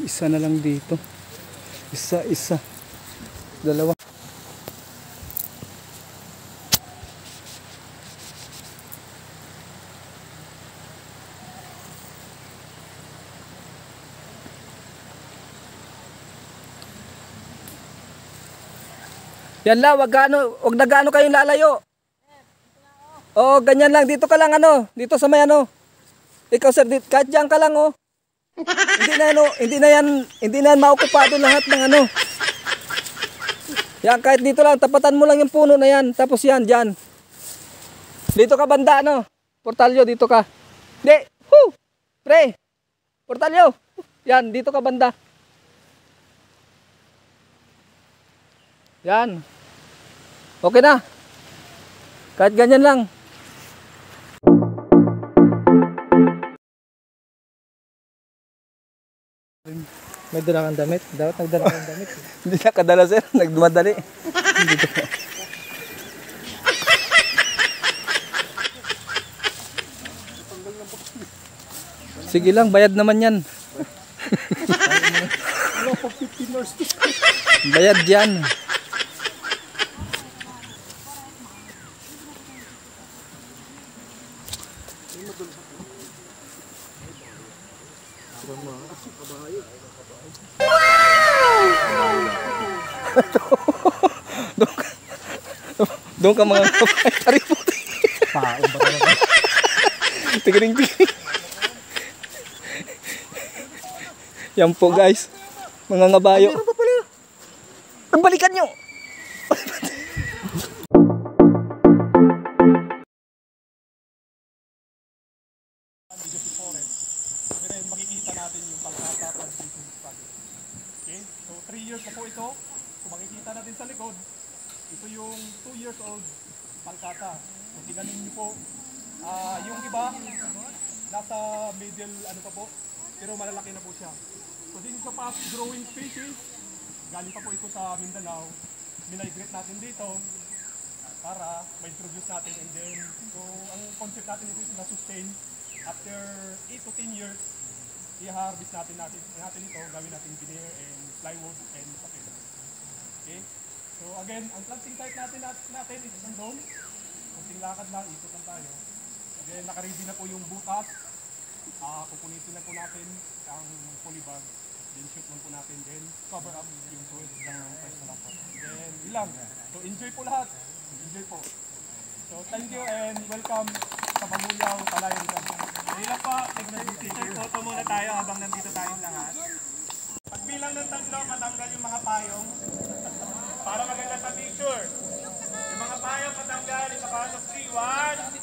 Isa na lang dito. Isa. Dalawa. Yan lang, wag na gaano kayong lalayo. Oo, ganyan lang. Dito ka lang dito sa may Ikaw sir, kahit diyan ka lang hindi na yan maokupado lahat ng Yan, kahit dito lang, tapatan mo lang yung puno na yan. Tapos yan, diyan. Dito ka banda Portalyo, dito ka. Di, pre. Portalyo. Yan, dito ka banda. Yan. Okay na. Kahit ganyan lang. May dala kang damit? Dapat nagdala kang damit. Hindi na kadala sir. Nagdumadali. Sige lang, bayad naman yan. Bayad yan. Doon ka mga kapay puti. Pao ba talaga? Tigiring. Yan po guys. Mga ngabayo. Ang balikan nyo. Makikita natin yung pagkatapos dito sa project. Okay? So 3 years na po ito. Kung makikita natin sa likod, ito yung 2 years old palkata. Kung tingnan niyo po, yung iba nasa middle pa po, pero malalaki na po siya. So this is a fast growing species. Galing pa po ito sa Mindanao. Minigrate natin dito para ma-introduce natin, and then so ang concept natin ito is na-sustain. After 8 to 10 years, i-harvest natin ito, gawin natin veneer and plywood and papel. Okay? So again, ang planting site natin is nandun. Kunting lakad lang, ikot lang tayo. Again, naka-ready na po yung butas. Kupunitin na po natin ang polybag. Then shoot lang po natin. Then cover up yung soil ng pwesto lang po. Then ilang. So enjoy po lahat. Enjoy po. So thank you and welcome sa Mamulaw, Palayan. Ilang pa, take photo muna tayo habang nandito tayong lahat. Pagbilang ng 3, matanggal yung mga payong. Para maganda sa picture. Yung mga payong matanggal, isa pa sa 3, 1,